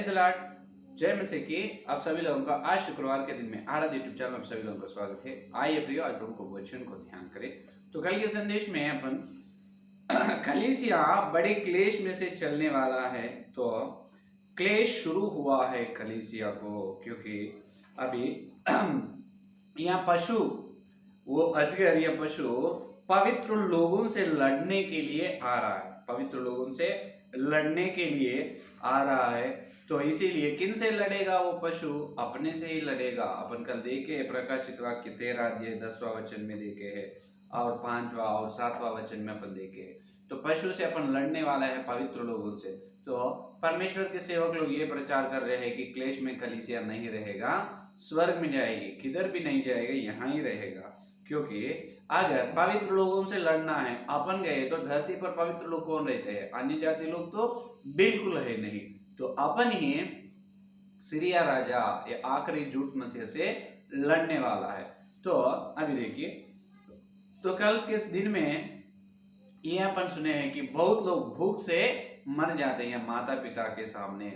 Praise the Lord, जय मसीह की। आप सभी लोगों का आज शुक्रवार के दिन में आराध यूट्यूब चैनल में सभी लोगों का स्वागत है। आइए प्रियो, आज प्रभु को वचन को ध्यान करें। तो कल के संदेश में अपन कलीसिया बड़े क्लेश में से चलने वाला है। तो क्लेश शुरू हुआ है कलीसिया को, क्योंकि अभी यहाँ पशु, वो अजगर या पशु पवित्र लोगों से लड़ने के लिए आ रहा है, पवित्र लोगों से लड़ने के लिए आ रहा है। तो इसीलिए किन से लड़ेगा वो पशु? अपने से ही लड़ेगा। अपन कल देखे प्रकाशित वाक्य 13 अध्याय 10वां वचन में देखे है, और 5वां और 7वां वचन में अपन देखे है। तो पशु से अपन लड़ने वाला है, पवित्र लोगों से। तो परमेश्वर के सेवक लोग ये प्रचार कर रहे हैं कि क्लेश में कलीसिया नहीं रहेगा, स्वर्ग में जाएगी, किधर भी नहीं जाएगा, यहाँ ही रहेगा। क्योंकि अगर पवित्र लोगों से लड़ना है, अपन गए तो धरती पर पवित्र लोग कौन रहते हैं? अन्य जाति लोग तो बिल्कुल है नहीं। तो अपन ही सीरिया राजा या आखिरी झूठ मसीह से लड़ने वाला है। तो अभी देखिए, तो कल के दिन में ये अपन सुने हैं कि बहुत लोग भूख से मर जाते हैं। माता पिता के सामने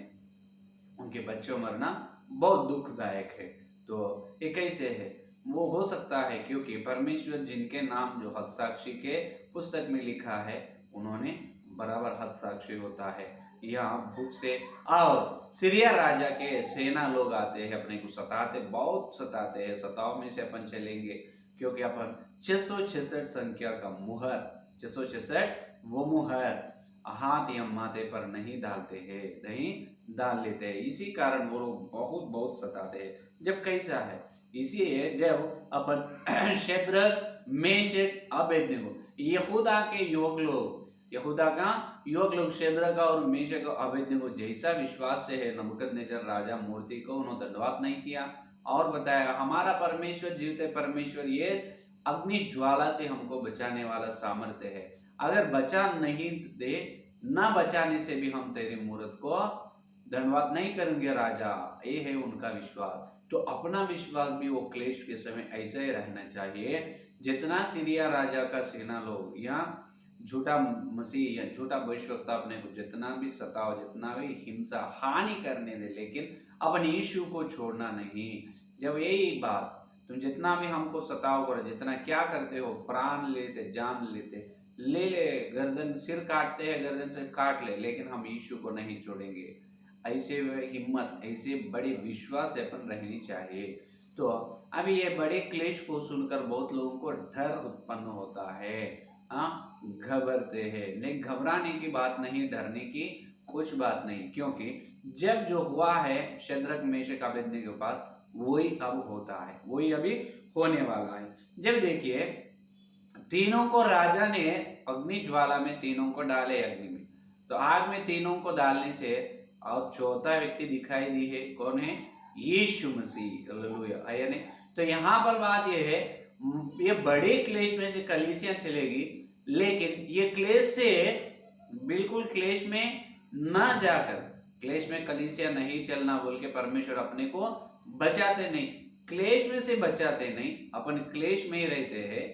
उनके बच्चों मरना बहुत दुखदायक है। तो ये कैसे है? वो हो सकता है क्योंकि परमेश्वर जिनके नाम जो हदसाक्षी के पुस्तक में लिखा है, उन्होंने बराबर हदसाक्षी होता है। यहाँ भूख से और सीरिया राजा के सेना लोग आते हैं, अपने को सताते, बहुत सताते हैं। सताव में से अपन चलेंगे, क्योंकि अपन 666 संख्या का मुहर, 666 वो मुहर हाथ या माथे पर नहीं डालते हैं, नहीं डाल लेते हैं। इसी कारण वो लोग बहुत बहुत सताते हैं। जब कैसा है, इसीलिए जब अपन शद्रक मेशक अबेदनगो यहूदा के युवक लोग, यहूदा का युवक लोग शद्रक और मेशक और अबेदनगो जैसा विश्वास से है, नबूकदनेस्सर राजा मूर्ति को उन्होंने दंडवत नहीं किया और बताया हमारा परमेश्वर जीवते परमेश्वर, ये अग्नि ज्वाला से हमको बचाने वाला सामर्थ्य है। अगर बचा नहीं दे, ना बचाने से भी हम तेरी मूर्त को धन्यवाद नहीं करेंगे राजा। ये है उनका विश्वास। तो अपना विश्वास भी वो क्लेश के समय ऐसा ही रहना चाहिए। जितना सीरिया राजा का सेना लोग या झूठा मसीह या झूठा भविष्यवक्ता अपने को जितना भी सताओ, जितना भी हिंसा हानि करने दे, लेकिन अपन यीशु को छोड़ना नहीं। जब यही बात, तुम जितना भी हमको सताओ करो, जितना क्या करते हो, प्राण लेते, जान लेते, ले ले, गर्दन सिर काटते हैं, गर्दन से काट ले, लेकिन हम यीशु को नहीं छोड़ेंगे। ऐसे हिम्मत, ऐसे बड़े विश्वास अपन रहनी चाहिए। तो अभी ये बड़े क्लेश को सुनकर बहुत लोगों को डर उत्पन्न होता है, घबरते हैं। नहीं, घबराने की बात नहीं, डरने की कुछ बात नहीं, क्योंकि जब जो हुआ है शद्रक मेशक अबेदनगो के पास, वही अब होता है, वही अभी होने वाला है। जब देखिए, तीनों को राजा ने अग्नि ज्वाला में तीनों को डाले अग्नि में, तो आग में तीनों को डालने से और चौथा व्यक्ति दिखाई दी है, कौन है? यीशु मसीह। हालेलुया, है नहीं? तो यहाँ पर बात यह है, ये बड़े क्लेश में से कलीसिया चलेगी, लेकिन ये क्लेश से बिल्कुल क्लेश में ना जाकर, क्लेश में कलीसिया नहीं चलना बोल के परमेश्वर अपने को बचाते नहीं, क्लेश में से बचाते नहीं, अपन क्लेश में ही रहते हैं।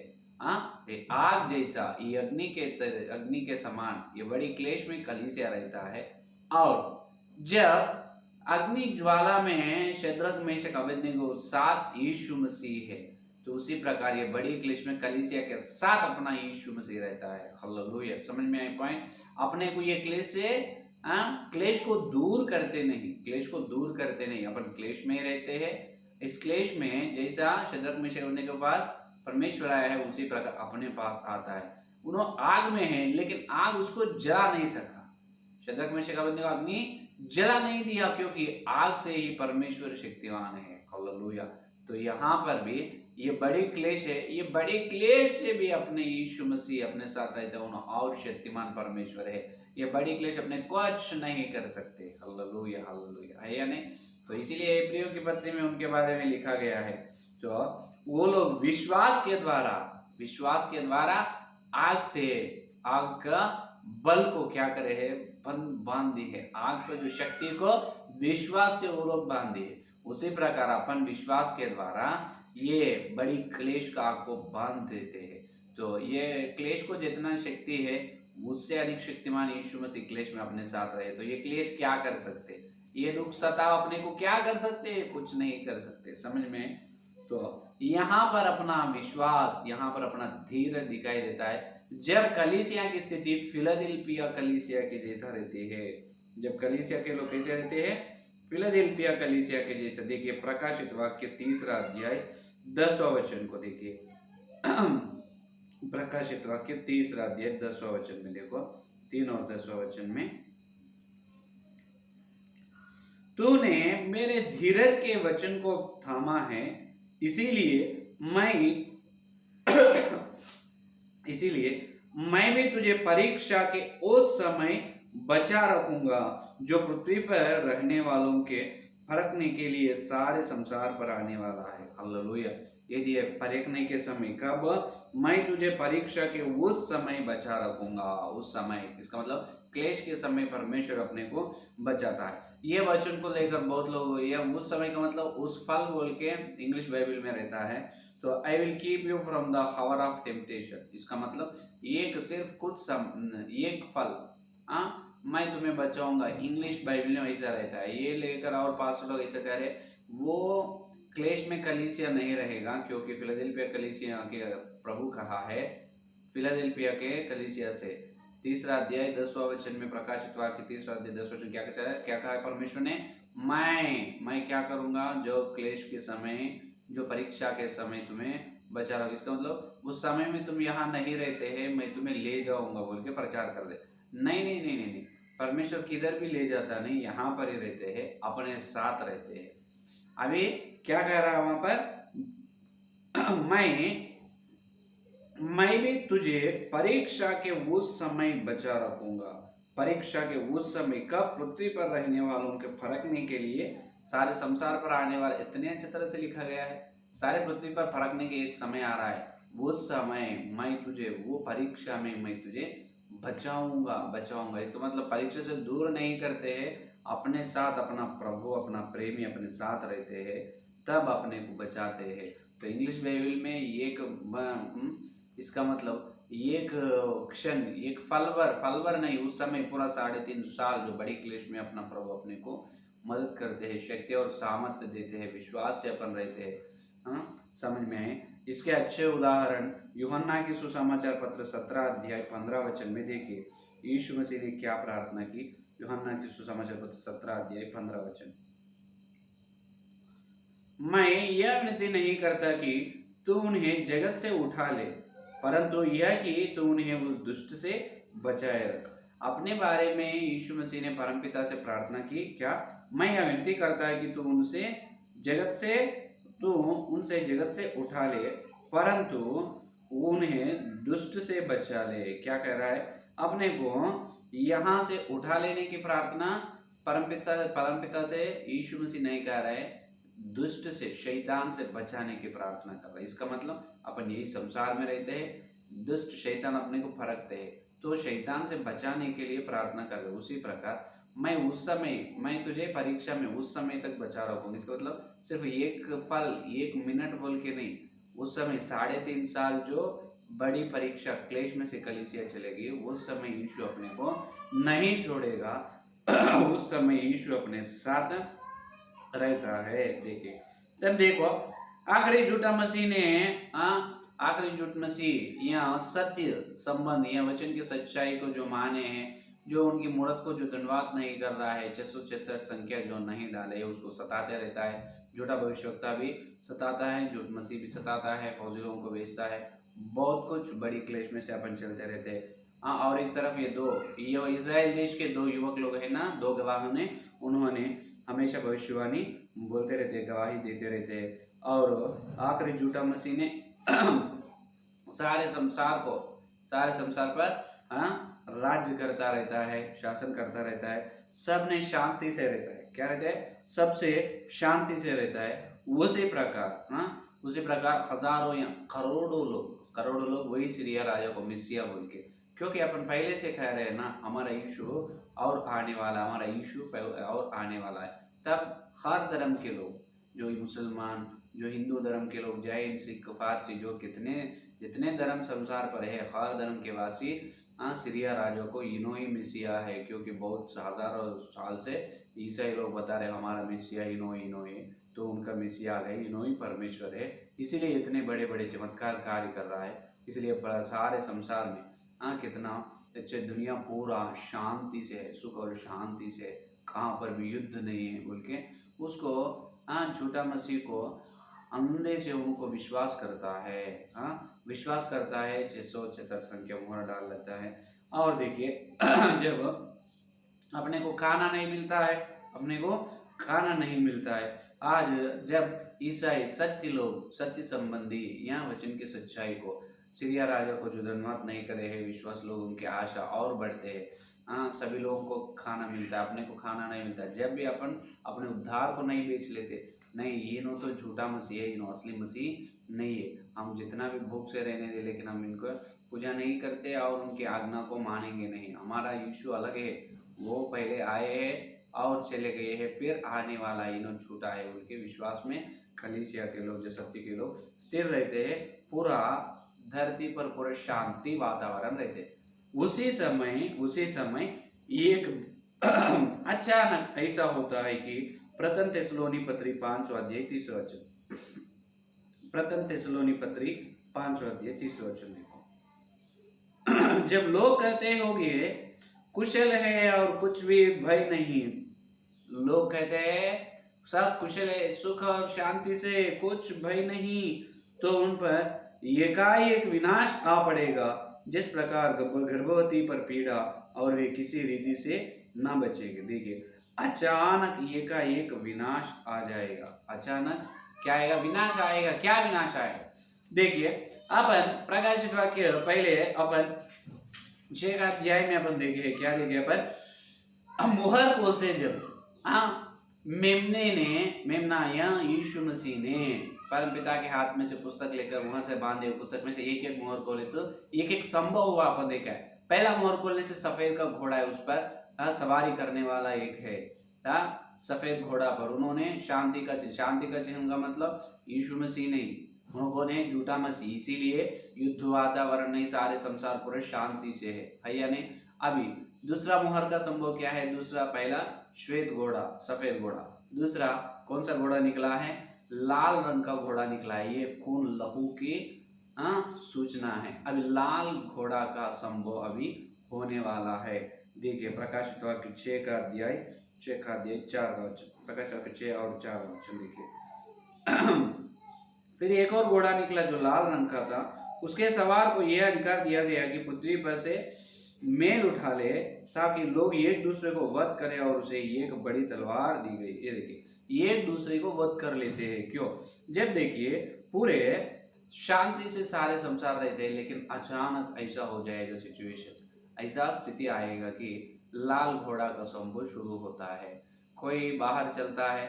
आग जैसा, ये अग्नि के समान ये बड़ी क्लेश में कलीसिया रहता है। और जब अग्नि ज्वाला में शद्रक मेशक अबेदनगो साथ यीशु मसीह है, तो उसी प्रकार ये बड़ी क्लेश में कलीसिया के साथ अपना यीशु मसीह रहता है। हालेलुया, समझ में आए पॉइंट? अपने को ये क्लेश से क्लेश को दूर करते नहीं, क्लेश को दूर करते नहीं, अपन क्लेश में ही रहते हैं। इस क्लेश में जैसा शद्रक मेशक अबेदनगो के पास परमेश्वर आया है, उसी प्रकार अपने पास आता है। उन्होंने आग में है, लेकिन आग उसको जला नहीं सका। शद्रक मेशक अबेदनगो अग्नि जला नहीं दिया, क्योंकि आग से ही परमेश्वर शक्तिवान है। हालेलुया। तो यहाँ पर भी ये बड़ी क्लेश है, ये बड़ी क्लेश से भी अपने यीशु मसीह अपने साथ रहते हैं, और शक्तिमान परमेश्वर है। ये बड़ी क्लेश अपने कुछ नहीं कर सकते। हालेलुया, हालेलुया, है या नहीं? तो इसीलिए इब्रियों की पत्री में उनके बारे में लिखा गया है। तो वो लोग विश्वास के द्वारा आग का बल को क्या करे है? बांध दी है। आग पर जो शक्ति को विश्वास से वो लोग बांध दी है। उसी प्रकार अपन विश्वास के द्वारा ये बड़ी क्लेश का आग को बांध देते हैं। तो ये क्लेश को जितना शक्ति है, उससे अधिक शक्तिमान यीशु मसीह क्लेश में अपने साथ रहे। तो ये क्लेश क्या कर सकते? ये दुख सताओ, अपने को क्या कर सकते हैं, कुछ नहीं कर सकते, समझ में। तो यहाँ पर अपना विश्वास, यहाँ पर अपना धीरज दिखाई देता है जब कलीसिया की स्थिति फिलाडेल्फिया कलीसिया के जैसा रहती है। जब कलीसिया के लोग कैसे रहते हैं, फिलाडेल्फिया कलीसिया के जैसा। देखिए प्रकाशित वाक्य 3 अध्याय 10वां वचन को देखिए। प्रकाशित वाक्य 3 अध्याय 10वां वचन में देखो, 3 और 10वां वचन में, तूने मेरे धीरज के वचन को थामा है, इसीलिए मैं भी तुझे परीक्षा के उस समय बचा रखूंगा जो पृथ्वी पर रहने वालों के फरकने के लिए सारे संसार पर आने वाला है। हालेलुया। यदि परखने के समय, कब? मैं तुझे परीक्षा के उस समय बचा रखूंगा। उस समय, इसका मतलब क्लेश के समय परमेश्वर अपने को बचाता है। ये वचन को लेकर बहुत लोग, ये उस समय का मतलब उस फल बोल के इंग्लिश बाइबल में रहता है। तो I will keep you from the hour of temptation, इसका मतलब एक सिर्फ कुछ एक फल, मैं तुम्हें बचाऊंगा। इंग्लिश बाइबल में ऐसा रहता है। ये लेकर और पास लोग ऐसा कह रहे, वो क्लेश में कलीसिया नहीं रहेगा, क्योंकि फिलाडेल्फिया कलीसिया के प्रभु कहा है फिलाडेल्फिया के कलीसिया से। 3 अध्याय 10वां वचन में, प्रकाशित वाक्य 3 अध्याय 10वां वचन क्या कहा है परमेश्वर ने? मैं क्या करूंगा, जो क्लेश के समय, जो परीक्षा के समय तुम्हें बचा रहा। इसका मतलब उस समय में तुम यहाँ नहीं रहते हैं, मैं तुम्हें ले जाऊंगा बोल के प्रचार कर दे। नहीं नहीं नहीं नहीं नहीं, परमेश्वर किधर भी ले जाता नहीं, यहाँ पर ही रहते हैं, अपने साथ रहते हैं। अभी क्या कह रहा है वहां पर? मैं भी तुझे परीक्षा के उस समय बचा रखूंगा। परीक्षा के उस समय, कब? पृथ्वी पर रहने वालों के फरकने के लिए, सारे संसार पर आने वाले, इतने अच्छे तरह से लिखा गया है, सारे पृथ्वी पर फरकने के एक समय आ रहा है। उस समय मैं तुझे, वो परीक्षा में मैं तुझे बचाऊंगा। इसका मतलब परीक्षा से दूर नहीं करते हैं, अपने साथ अपना प्रभु, अपना प्रेमी अपने साथ रहते हैं, तब अपने को बचाते हैं। तो इंग्लिश बाइबल में इसका मतलब एक क्षण, एक फलवर नहीं, उस समय पूरा 3.5 साल जो बड़ी क्लेश में अपना प्रभु अपने को मदद करते हैं, शक्ति और सामर्थ्य देते हैं, विश्वास से अपन रहते हैं। समझ में है? इसके अच्छे उदाहरण यूहन्ना की सुसमाचार पत्र 17 अध्याय 15 वचन में देखिए, यीशु मसीह ने क्या प्रार्थना की। यूहन्ना की सुसमाचार पत्र 17 अध्याय 15 वचन, मैं यह विनती नहीं करता कि तू उन्हें जगत से उठा ले, परंतु यह कि तू उन्हें उस दुष्ट से बचाए रख। अपने बारे में यीशु मसीह ने परमपिता से प्रार्थना की, क्या? मैं यह विनती करता है कि तू उनसे जगत से उठा ले, परंतु उन्हें दुष्ट से बचा ले। क्या कह रहा है? अपने को यहाँ से उठा लेने की प्रार्थना परमपिता से यीशु मसीह नहीं कह रहा है, दुष्ट से, शैतान से बचाने की प्रार्थना कर रहा है। इसका मतलब अपन यही संसार में रहते हैं, दुष्ट शैतान अपने को फरकते हैं, तो शैतान से बचाने के लिए प्रार्थना कर रहे। उसी प्रकार मैं उस समय, मैं तुझे परीक्षा में उस समय तक बचा रखूंगा। इसका मतलब सिर्फ एक पल, एक मिनट बोल के नहीं, उस समय 3.5 साल जो बड़ी परीक्षा क्लेश में से कलीसिया चलेगी, उस समय यीशु अपने को नहीं छोड़ेगा। उस समय यीशु अपने साथ रहता है। देखिए, तब देखो आखिरी झूठा मसीह ने, आखिरी झूठ मसीह यहाँ सत्य संबंध, यह वचन की सच्चाई को जो माने हैं, जो उनकी मूर्त को जो दंडवात नहीं कर रहा है, 666 संख्या जो नहीं डाले, उसको सताते रहता है। झूठा भविष्यवक्ता भी सताता है, झूठ मसीह भी सताता है, फौजी लोगों को बेचता है, बहुत कुछ बड़ी क्लेश में से अपन चलते रहते हैं। और एक तरफ ये इजराइल देश के 2 युवक लोग है ना, 2 गवाहों ने, उन्होंने हमेशा भविष्यवाणी बोलते रहते, गवाही देते रहते। और आखिरी झूठा मसीह ने सारे संसार पर राज्य करता रहता है, शासन करता रहता है, सब ने शांति से रहता है। क्या रहता है? सबसे शांति से रहता है। उसी प्रकार हजारों या करोड़ों लोग वही सीरिया राजा को मिसिया बोल के, क्योंकि अपन पहले से कह रहे हैं ना, हमारा यीशु और आने वाला है। तब हर धर्म के लोग, जो मुसलमान, जो हिंदू धर्म के लोग, जैन, सिख, फारसी, जो जितने धर्म संसार पर है, हर धर्म के वासी सीरिया राजा को इन्हों ही मिसिया है, क्योंकि बहुत हजारों साल से ईसाई लोग बता रहे हमारा मिसिया इनो इनो है, तो उनका मिसिया आ गया, इनो ही परमेश्वर है, इसीलिए इतने बड़े बड़े चमत्कार कार्य कर रहा है। इसलिए सारे संसार में कितना अच्छे दुनिया पूरा शांति से है, सुख और शांति से, कहाँ पर भी युद्ध नहीं है बोल के उसको झूठा मसीह को अंधे से उनको विश्वास करता है, विश्वास करता है, 666 संख्या मोहर डाल लेता है। और देखिए जब अपने को खाना नहीं मिलता है, अपने को खाना नहीं मिलता है, आज जब ईसाई सत्य लोग, सत्य संबंधी यहाँ वचन की सच्चाई को, सीरिया राजा को जो धन्यवाद नहीं करे है, विश्वास लोग उनकी आशा और बढ़ते हैं, सभी लोगों को खाना मिलता है, अपने को खाना नहीं मिलता। जब भी अपन अपने उद्धार को नहीं बेच लेते, नहीं ये नो तो झूठा मसीह है, ये नो असली मसीह नहीं है, हम जितना भी भूख से रहने दे लेकिन हम इनको पूजा नहीं करते और उनकी आज्ञा को मानेंगे नहीं। हमारा यीशु अलग है, वो पहले आए हैं और चले गए हैं, फिर आने वाला इनो झूठा है। उनके विश्वास में कलीसिया के लोग, जो सत्य के लोग स्थिर रहते हैं, पूरा धरती पर पूरा शांति वातावरण रहते। उसी समय एक अचानक ऐसा होता है कि प्रथम थिस्सलुनी पत्री 5 अध्याय 30 वचन, प्रथम थिस्सलुनी पत्री 5 अध्याय 30 वचन देखो। जब लोग कहते होंगे कुशल है और कुछ भी भय नहीं, लोग कहते हैं सब कुशल है, सुख और शांति से, कुछ भय नहीं, तो उन पर एकाएक विनाश आ पड़ेगा, जिस प्रकार गर्भवती पर पीड़ा और वे किसी रीति से न बचेंगे। देखिए अचानक एकाएक विनाश आ जाएगा, अचानक क्या आएगा? विनाश आएगा। क्या विनाश आएगा? देखिए अपन प्रकाशित वाक्य पहले अपन 6 अध्याय में अपन देखे, क्या देखे अपन? मुहर खोलते जब मेमना या यीशु मसीह ने परम पिता के हाथ में से पुस्तक लेकर वहां से बांधे, पुस्तक में से एक एक मोहर खोले तो एक एक संभव हुआ अपन देखा है। पहला मोहर खोलने से सफेद का घोड़ा है, उस पर सवारी करने वाला एक है, सफेद घोड़ा पर। उन्होंने शांति का चिन्ह का मतलब यीशु मसीह नहीं, उन्होंने झूठा मसीह, इसीलिए युद्ध वातावरण नहीं, सारे संसार पूरे शांति से है या नहीं। अभी दूसरा मोहर का संभव क्या है? दूसरा, पहला श्वेत घोड़ा, सफेद घोड़ा, दूसरा कौन सा घोड़ा निकला है? लाल रंग का घोड़ा निकला है। ये खून लहू की सूचना है। अभी लाल घोड़ा का संभव अभी होने वाला है। देखिए प्रकाशित वाक्य 6 का अध्याय 4 का वचन, प्रकाशित वाक्य 6 और 4 वचन देखिए। फिर एक और घोड़ा निकला जो लाल रंग का था, उसके सवार को यह अधिकार दिया गया कि पृथ्वी पर से मेल उठा ले, ताकि लोग एक दूसरे को वध करें, और उसे एक बड़ी तलवार दी गई। ये देखिए एक दूसरे को वध कर लेते हैं। क्यों? जब देखिए पूरे शांति से सारे संसार रहते हैं, लेकिन अचानक ऐसा हो जाएगा सिचुएशन, ऐसा स्थिति आएगा कि लाल घोड़ा का संभव शुरू होता है। कोई बाहर चलता है,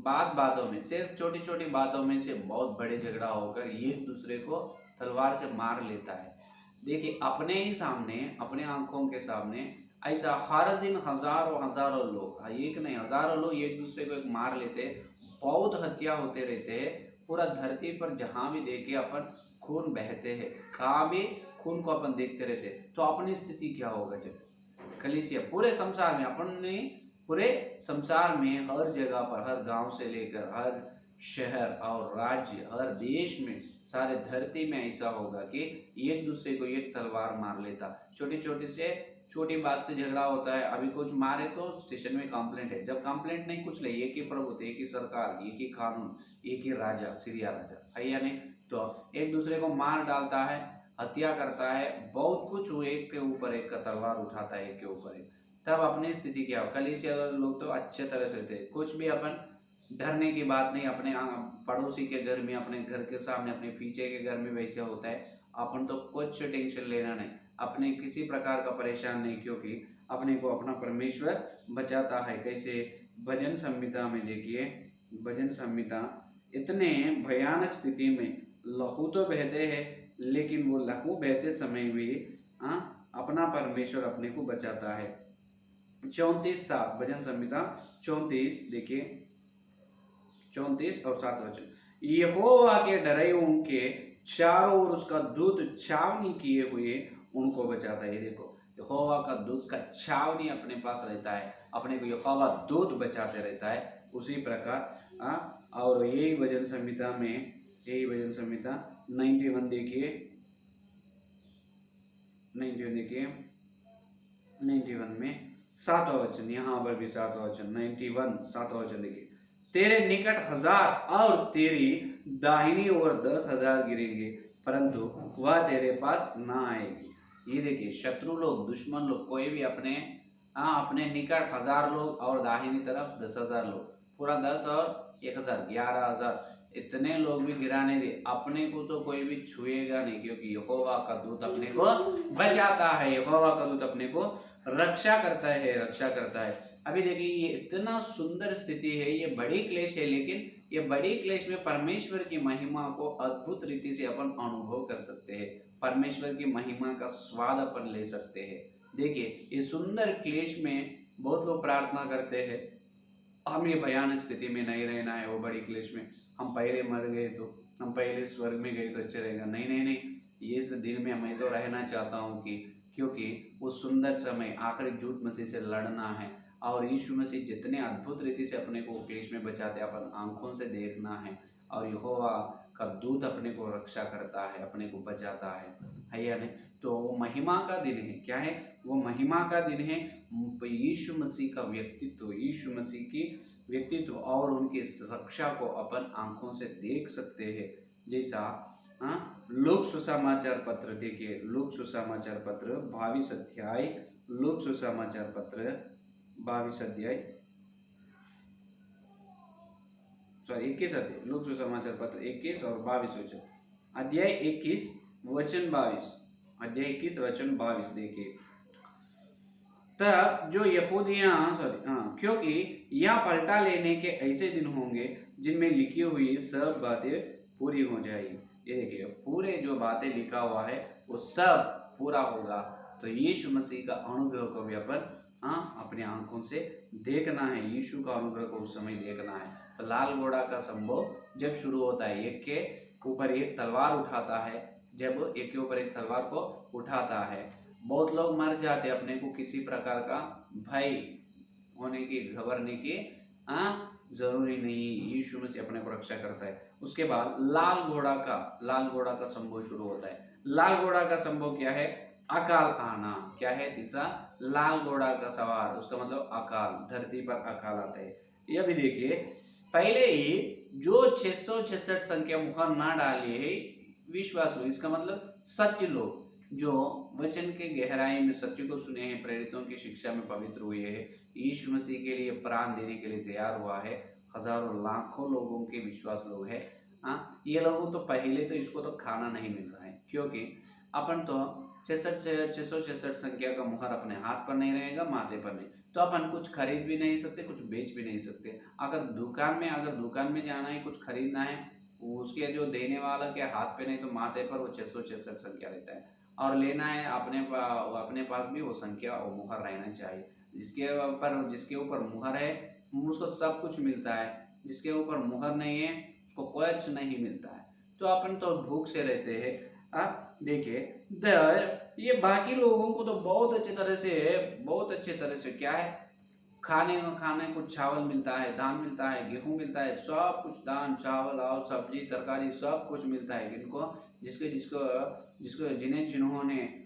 बातों में, सिर्फ छोटी छोटी बातों में से बहुत बड़े झगड़ा होकर एक दूसरे को तलवार से मार लेता है। देखिए अपने ही सामने, अपने आंखों के सामने ऐसा हर दिन हजारों लोग, एक नहीं हजारों लोग एक दूसरे को मार लेते, बहुत हत्या होते रहते हैं। पूरा धरती पर जहां भी देखे अपन खून बहते हैं, कहाँ भी खून को अपन देखते रहते, तो अपनी स्थिति क्या होगा? जब कलीसिया पूरे संसार में, अपन ने पूरे संसार में हर जगह पर, हर गांव से लेकर हर शहर और राज्य, हर देश में, सारे धरती में ऐसा होगा कि एक दूसरे को एक तलवार मार लेता। छोटी बात से झगड़ा होता है, अभी कुछ मारे तो स्टेशन में कंप्लेंट है, जब कंप्लेंट नहीं, कुछ नहीं, एक ही प्रभु, एक ही सरकार, एक ही कानून, एक ही राजा, सीरिया राजा है या नहीं, तो एक दूसरे को मार डालता है, हत्या करता है, बहुत कुछ एक के ऊपर एक का तलवार उठाता है, एक के ऊपर एक। तब अपनी स्थिति क्या हो? कलीसिया लोग तो अच्छे तरह से थे, कुछ भी अपन डरने की बात नहीं। अपने पड़ोसी के घर में, अपने घर के सामने, अपने पीछे के घर में वैसे होता है, अपन तो कुछ टेंशन लेना नहीं, अपने किसी प्रकार का परेशान नहीं, क्योंकि अपने को अपना परमेश्वर बचाता है। कैसे? भजन संहिता में देखिए, भजन संहिता, इतने भयानक स्थिति में लहू तो बहते हैं, लेकिन वो लहू बहते समय भी अपना परमेश्वर अपने को बचाता है। 34:7 भजन संहिता 34, देखिए 34 और 7 वचन। यहोवा के डरायों के चारों ओर उसका दूत छावनी किए हुए उनको बचाता है। ये देखो यहोवा का दूत का छावनी अपने पास रहता है, अपने को यहोवा दूत बचाते रहता है। उसी प्रकार और यही भजन संहिता में, यही भजन संहिता 91 देखिए, 91 देखिए, 91 में 7वां वचन, यहाँ पर भी 7वां वचन, 91 7वां वचन देखिए, तेरे निकट 1000 और तेरी दाहिनी ओर 10,000 गिरेंगे, परंतु वह तेरे पास ना आएगी। ये देखिए, शत्रु लोग, दुश्मन लोग, कोई भी अपने अपने निकट 1000 लोग और दाहिनी तरफ 10,000 लोग, पूरा 10 और 1000 11,000 इतने लोग भी गिराने दे, अपने को तो कोई भी छुएगा नहीं, क्योंकि यहोवा का दूत अपने को बचाता है, यहोवा का दूत अपने को रक्षा करता है, रक्षा करता है। अभी देखिए, ये इतना सुंदर स्थिति है, ये बड़ी क्लेश है, लेकिन ये बड़ी क्लेश में परमेश्वर की महिमा को अद्भुत रीति से अपन अनुभव कर सकते हैं, परमेश्वर की महिमा का स्वाद अपन ले सकते हैं। देखिए, इस सुंदर क्लेश में बहुत लोग प्रार्थना करते हैं, हम ये भयानक स्थिति में नहीं रहना है, वो बड़ी क्लेश में हम पहले मर गए तो, हम पहले स्वर्ग में गए तो अच्छा रहेगा। नहीं नहीं नहीं, इस दिन में मैं तो रहना चाहता हूँ कि, क्योंकि वो सुंदर समय आखिरी झूठ मसीह से लड़ना है, और यीशु मसीह जितने अद्भुत रीति से अपने को क्लेश में बचाते अपन आंखों से देखना है, और यहोवा का दूत अपने को रक्षा करता है, अपने को बचाता है या नहीं। तो वो महिमा का दिन है, क्या है वो महिमा का दिन है। यीशु मसीह का व्यक्तित्व, यीशु मसीह की व्यक्तित्व और उनकी रक्षा को अपन आंखों से देख सकते हैं। जैसा लूक सुसमाचार पत्र देखिए, लूक सुसमाचार पत्र 22 अध्याय, लूक सुसमाचार पत्र 22 अध्याय, सॉरी 21 अध्याय, लूक सुसमाचार पत्र 21 और 22 वचन, अध्याय 21 वचन 22, अध्याय 21 वचन 22 देखिए, तब जो यहूदियां क्योंकि यह पलटा लेने के ऐसे दिन होंगे जिनमें लिखी हुई सब बातें पूरी हो जाएगी। ये देखिए, पूरे जो बातें लिखा हुआ है वो सब पूरा होगा। तो यीशु मसीह का अनुग्रह को भी अपन अपने आंखों से देखना है, यीशु का अनुग्रह को उस समय देखना है। तो लाल घोड़ा का संभव जब शुरू होता है, एक के ऊपर एक तलवार उठाता है, जब एक के ऊपर एक तलवार को उठाता है, बहुत लोग मर जाते, अपने को किसी प्रकार का भय होने की, घबराने की जरूरी नहीं, यीशु मसीह अपने को रक्षा करता है। उसके बाद लाल घोड़ा का संभव शुरू होता है। लाल घोड़ा का संभव क्या है? अकाल आना। क्या है? तीसरा, लाल घोड़ा का सवार, उसका मतलब अकाल, धरती पर अकाल आता है। यह भी देखिए, पहले ही जो 666 संख्या मुहर ना डाली है विश्वास लोग, इसका मतलब सत्य लोग, जो वचन के गहराई में सत्य को सुने हैं, प्रेरितों की शिक्षा में पवित्र हुए हैं, यीशु मसीह के लिए प्राण देने के लिए तैयार हुआ है, हजारों लाखों लोगों के विश्वास लोग हैं। ये लोगों तो पहले तो इसको तो खाना नहीं मिल रहा है, क्योंकि अपन तो 666 संख्या का मुहर अपने हाथ पर नहीं रहेगा, माथे पर नहीं, तो अपन कुछ खरीद भी नहीं सकते, कुछ बेच भी नहीं सकते। अगर दुकान में जाना है, कुछ खरीदना है, उसके जो देने वाला के हाथ पे नहीं तो माथे पर वो 666 संख्या रहता है, और लेना है अपने पास भी वो संख्या और मुहर रहना चाहिए। जिसके ऊपर मुहर है उसको सब कुछ मिलता है, जिसके ऊपर मुहर नहीं है उसको कुछ नहीं मिलता है। तो अपन तो भूख से रहते हैं। देखिए, ये बाकी लोगों को तो बहुत अच्छे तरह से क्या है, खाने कुछ चावल मिलता है, धान मिलता है, गेहूं मिलता है, सब कुछ धान चावल और सब्जी तरकारी सब कुछ मिलता है। जिनको जिन्होंने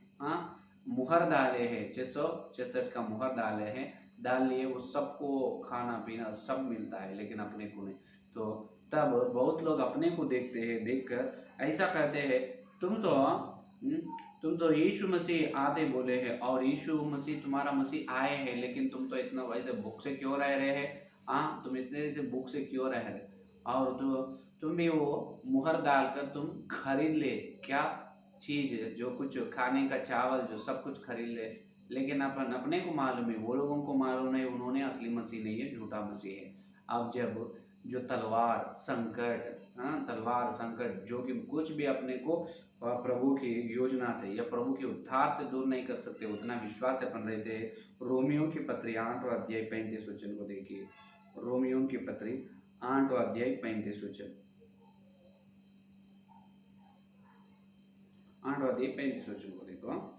मुहर डाले हैं, 666 का मुहर डाल लिए, वो सबको खाना पीना सब मिलता है, लेकिन अपने को नहीं। तो तब बहुत लोग अपने को देखकर ऐसा कहते हैं, तुम तो यीशु मसीह आते बोले हैं, और यीशु मसीह तुम्हारा मसीह आए हैं, लेकिन तुम तो इतना वैसे भूख से क्यों रह रहे हैं? तुम इतने से भूख से क्यों रह रहे? और तो तुम भी वो मुहर डालकर तुम खरीद ले क्या चीज, जो कुछ खाने का चावल जो सब कुछ खरीद ले, लेकिन अपने को मालूम है, वो लोगों को मालूम है उन्होंने असली मसीह नहीं है, झूठा मसीह है। अब जब जो तलवार संकट जो कि कुछ भी अपने को प्रभु की योजना से या प्रभु के उद्धार से दूर नहीं कर सकते, उतना विश्वास अपन रहते हैं। रोमियो की पत्री 8 अध्याय 35 वचन को देखिए, रोमियो की पत्री 8 अध्याय 35 वचन, 8 अध्याय 35 वचन को देखो,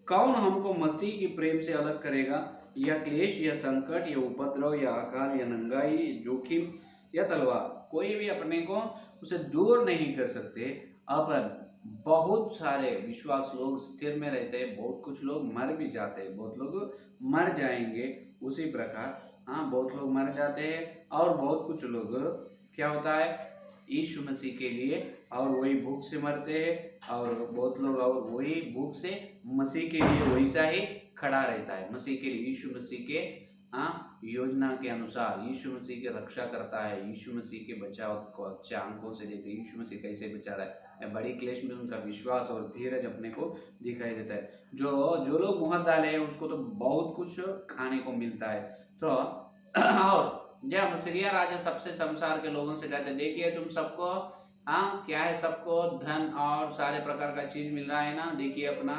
कौन हमको मसीह की प्रेम से अलग करेगा? यह क्लेश, यह संकट, यह उपद्रव, यह अकाल, यह नंगाई, जोखिम या तलवार, कोई भी अपने को उसे दूर नहीं कर सकते। अपन बहुत सारे विश्वास लोग स्थिर में रहते हैं, बहुत कुछ लोग मर भी जाते हैं, बहुत लोग मर जाएंगे। उसी प्रकार हाँ, बहुत लोग मर जाते हैं और बहुत कुछ लोग क्या होता है यीशु मसीह के लिए और वही भूख से मरते हैं, और बहुत लोग और वही भूख से मसीह के लिए वैसा ही खड़ा रहता है। मसीह के लिए, यीशु मसीह के योजना के अनुसार यीशु मसीह की रक्षा करता है, यीशु मसीह के बचाव को अच्छे आंखों से देखते, यीशु मसीह कैसे बचा रहा है। बड़ी क्लेश में उनका विश्वास और धीरज अपने को दिखाई देता है। जो लोग मुहर डाले हैं उसको तो बहुत कुछ खाने को मिलता है। तो और जब सीरिया राजा सबसे संसार के लोगों से कहते, देखिए तुम सबको क्या है, सबको धन और सारे प्रकार का चीज मिल रहा है ना, देखिए अपना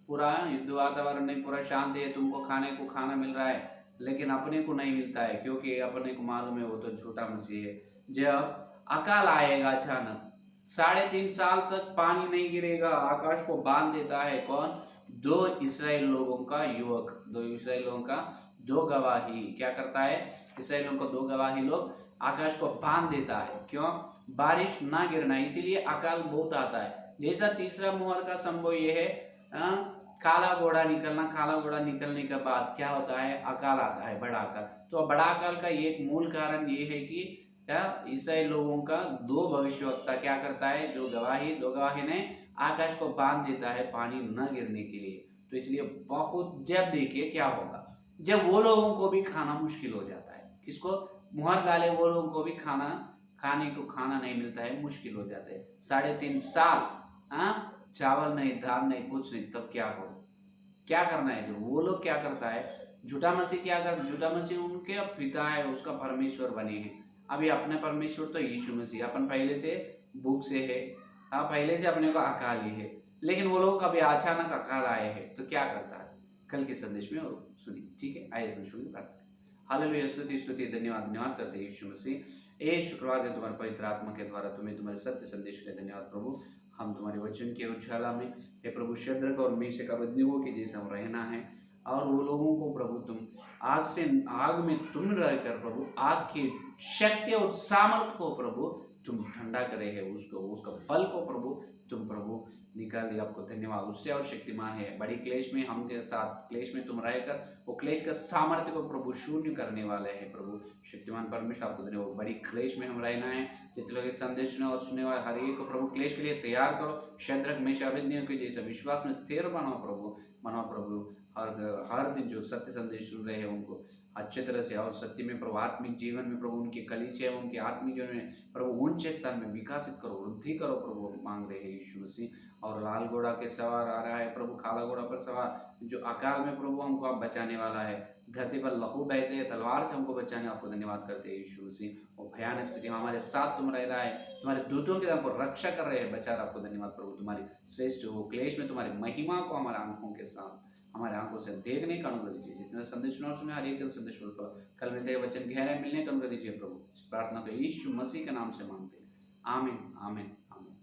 पूरा युद्ध वातावरण नहीं, पूरा शांति है, तुमको खाने को खाना मिल रहा है, लेकिन अपने को नहीं मिलता है, क्योंकि अपने को मालूम है वो तो झूठा मसीह है। जब अकाल आएगा अचानक, 3.5 साल तक पानी नहीं गिरेगा, आकाश को बांध देता है कौन? 2 इसराइल लोगों का युवक, 2 इसराइल लोगों का 2 गवाही क्या करता है? इसराइलियों को 2 गवाही लोग आकाश को बांध देता है। क्यों? बारिश ना गिरना, इसीलिए अकाल बहुत आता है। जैसा तीसरा मुहर का संभव ये है, काला घोड़ा निकलना, काला घोड़ा निकलने के बाद क्या होता है? अकाल आता है, बड़ा अकाल। तो बड़ा अकाल का एक मूल कारण ये है कि क्या इसराइल लोगों का 2 भविष्यवक्ता क्या करता है? 2 गवाही ने आकाश को बांध देता है पानी न गिरने के लिए। तो इसलिए बहुत, जब देखिए क्या होगा जब वो लोगों को भी खाना मुश्किल हो जाता है। किसको? मुहर डाले वो लोगों को भी खाने को खाना नहीं मिलता है, मुश्किल हो जाता है। 3.5 साल चावल नहीं, दाल नहीं, कुछ नहीं, तब क्या हो, क्या करना है? जो वो लोग क्या करता है, झूठा मसीह क्या कर, झूठा मसीह उनके पिता है, उसका परमेश्वर बने हैं। अभी अपने परमेश्वर तो यीशु मसीह, अपन पहले से भूख से है, पहले से अपने को अकाल ही है, लेकिन वो लोग अभी अचानक अकाल आए हैं, तो क्या करता है? कल के संदेश में सुनिए, ठीक है? आइए शुरू करते हैं। हालेलुया, स्तुति स्तुति, धन्यवाद धन्यवाद करते हैं यीशु मसीह। ये शुक्रवार के तुम्हारे पवित्र आत्मा के द्वारा तुम्हारे सत्य संदेश के लिए धन्यवाद प्रभु। हम तुम्हारे वचन के उजाला में हे प्रभु शद्रक और मेशक अबेदनगो के जैसे हम रहना है, और वो लोगों को प्रभु तुम आग में तुम रहकर प्रभु आग की शक्ति और सामर्थ को प्रभु तुम ठंडा करे है, उसका बल को प्रभु तुम प्रभु निकाल दिया। आपको धन्यवाद, उससे और शक्तिमान है। बड़ी क्लेश में हम के साथ, क्लेश में तुम रहकर वो क्लेश का सामर्थ्य को प्रभु शून्य करने वाले हैं। प्रभु शक्तिमान परमेश्वर आपको धन्यवाद। बड़ी क्लेश में हम रहना है, जितने लोग संदेश सुने और सुनने वाले हर एक को प्रभु क्लेश के लिए तैयार करो। शद्रक मेशक अबेदनगो के जैसे विश्वास में स्थिर बनाओ प्रभु। हर दिन जो सत्य संदेश सुन रहे हैं उनको अच्छे तरह से और सत्य में प्रभु, आत्मिक जीवन में प्रभु, उनकी कलीसिया में, उनके आत्मिक जीवन में प्रभु ऊंचे स्थान में विकासित करो, वृद्धि करो प्रभु, मांग रहे हैं यीशु मसीह। और लाल घोड़ा के सवार आ रहा है प्रभु, काला घोड़ा पर सवार जो अकाल में प्रभु हमको आप बचाने वाला है, धरती पर लहू बहते हैं, तलवार से हमको बचाने, आपको धन्यवाद करते हैं यीशु मसीह। और भयानक स्थिति में हमारे साथ तुम रह रहा है, तुम्हारे दूतों के हमको रक्षा कर रहे हैं, बचा रहा, आपको धन्यवाद प्रभु। तुम्हारी श्रेष्ठ हो क्लेश में तुम्हारी महिमा को हमारे आंखों के साथ, हमारे आंखों से देखने का अनुग्रह दीजिए। जितने संदेश सुने हर एक संदेश कल मिलते हैं वचन गहरे मिलने का अनुग्रह दीजिए प्रभु। इस प्रार्थना को यीशु मसीह के नाम से मांगते हैं, आमीन आमीन आमीन।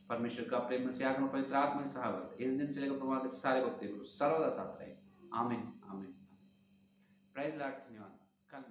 परमेश्वर का प्रेम से आगमन पवित्र आत्मा की सहायता इस दिन से लेकर प्रभात सारे वक्त सर्वदा साथ रहे, आमीन आमीन। प्राइज लॉर्ड, धन्यवाद। कल